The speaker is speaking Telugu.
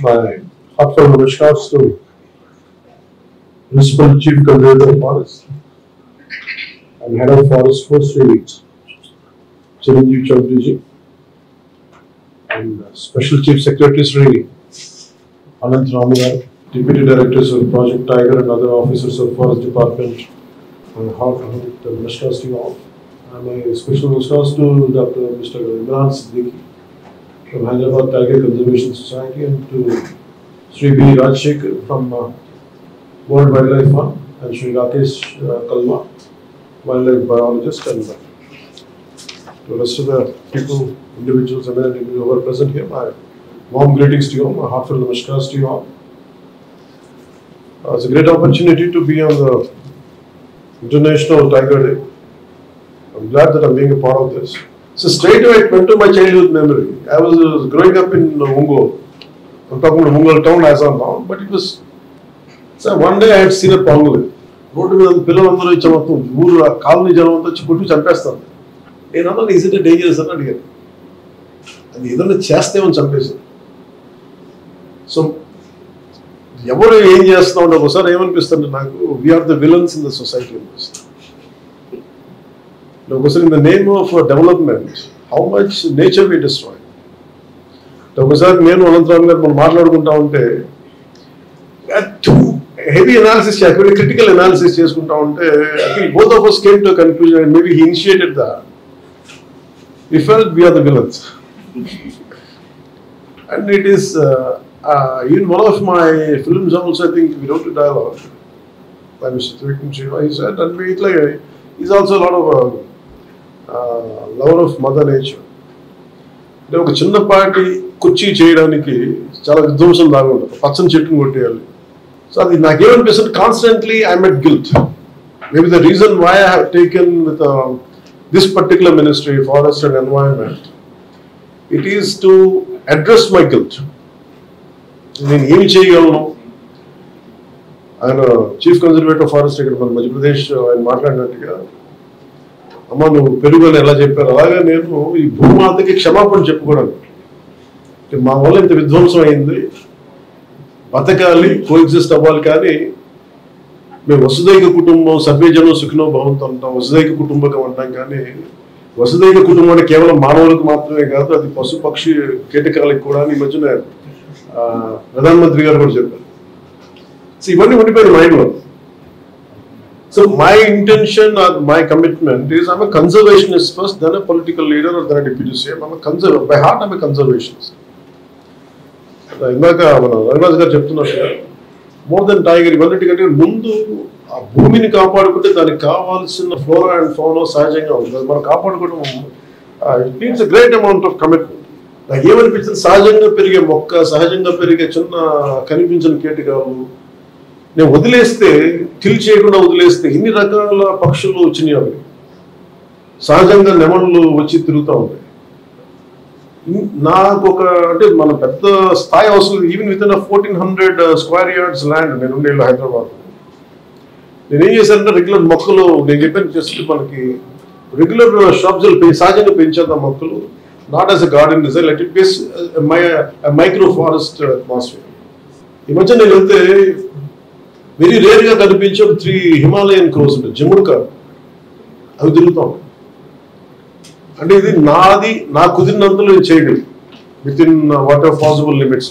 My heartfelt namaskars to Principal Chief Conservator of Forest and Head of Forest Force Chiranjeev Chaudhary and Special Chief Secretary Sri Anant Ramu, Deputy Directors of Project Tiger and other officers of Forest Department. My heartfelt namaskars to you all. And my special namaskars to Dr. Mr. Imran Siddiqui from Hyderabad Tiger Conservation Society and to Sri B. Rajshekhar from World Wildlife Fund and Sri Rakesh Kalwa, wildlife biologist, and to the rest of the people, individuals and individuals who are present here. My warm greetings to you all, my heartfelt namaskars to you all. It's a great opportunity to be on the International Tiger Day. I'm glad that I'm being a part of this. So straight away it went to my childhood memory. I was growing up in Ungol. I'm talking about Ungol town as of now, but it was. So one day I had seen a pangolin. Road మీద పిల్లలందరూ వచ్చి మొత్తం ఊరు కాలనీ జనం అంతా వచ్చి కొట్టి చంపేస్తాను. నేనన్నా ఈజ్ ఇట్ డేంజరస్ అని అడిగాను. అది ఏదైనా చేస్తేమని చంపేసాను. సో ఎవరు ఏం చేస్తా ఉంటే ఒకసారి ఏమనిపిస్తుంది నాకు, we are the villains in the society అనిపిస్తుంది. ఒకసారి in the name of development how much nature we destroy. ఒకసారి నేను అనంతరామ్ గారు మనం మాట్లాడుకుంటా ఉంటే heavy analysis, critical analysis చేసుకుంటా ఉంటే I think both of us came to a conclusion and maybe he initiated that. We felt we are the villains. And it is in one of my films also, I think we wrote a dialogue by Mr. Vikram Shiva. He said, and we like he's also a lot of lover of Mother Nature. అంటే ఒక చిన్నపాటి కుర్చీ చేయడానికి చాలా విధ్వంసం లాగా ఉంటుంది, పచ్చని చెట్టును కొట్టేయాలి. So naకేమనిపిస్తుంది, constantly I'm at guilt. Maybe the reason why I have taken with this particular ministry, Forest and Environment, it is to address my guilt. నేను ఏమి చేయగలను? ఆయన చీఫ్ కన్జర్వేటర్ ఫారెస్ట్ ఇక్కడ మన మధ్యప్రదేశ్ ఆయన మాట్లాడినట్టుగా, అమ్మ నువ్వు పెరుగుని ఎలా చెప్పారు అలాగే నేను ఈ భూమాతకి క్షమాపణ చెప్పుకోవడానికి, మా వల్ల ఇంత విధ్వంసం అయింది, బతకాలి, కోఎగ్జిస్ట్ అవ్వాలి. కానీ మేము వసుదైక కుటుంబం, సర్వేజనం సుఖినో భవంతు అంటాం, వసుదైక కుటుంబకం అంటాం. కానీ వసుదైక కుటుంబం అంటే కేవలం మానవులకు మాత్రమే కాదు, అది పశు పక్షి కీటకాలకు కూడా. ఈ మధ్యన ప్రధానమంత్రి గారు కూడా చెప్పారు. సో ఇవన్నీ ఉండిపోయిన మైండ్లో. So my intention or my commitment is I'm a conservationist first, then a political leader or then a deputy CM. By heart I'm a conservationist. ఇందాక మన రఘురాజ్ గారు చెప్తున్నట్టుగా మోర్ దెన్ టైగర్, ఇవన్నిటికంటే ముందు ఆ భూమిని కాపాడుకుంటే దానికి కావాల్సిన ఫ్లోరా అండ్ ఫౌనా సహజంగా ఉంటుంది. మనం కాపాడుకోవడం it means a great amount of commitment. నాకు ఏమనిపించింది, సహజంగా పెరిగే మొక్క, సహజంగా పెరిగే చిన్న కనిపించిన కీటకాలు నేను వదిలేస్తే, కిల్ చేయకుండా వదిలేస్తే ఇన్ని రకాల పక్షులు వచ్చినాయి. అవి సహజంగా నెమళ్ళు వచ్చి తిరుగుతూ ఉంటాయి. నాకు ఒక అంటే మన పెద్ద స్థాయి అవసరం, even with in 1400 square yards land నేను ఉండేళ్ళు హైదరాబాద్. నేనేం చేశానంటే రెగ్యులర్ మొక్కలు, నేను చెప్పాను జస్ట్ మనకి రెగ్యులర్ షాప్స్ సహజంగా పెంచేద్దాం మొక్కలు, not as a garden design, let it base micro forest atmosphere. ఈ మధ్య నేను వెళ్తే వెరీ రేర్గా కనిపించే 3 హిమాలయన్ క్రోస్ ఉంటాయి, జముడు కాదు, అవి తిరుగుతాం. అంటే ఇది నాది, నా కుదిరినంతలో నేను చేయగలను with in what ever possible limits.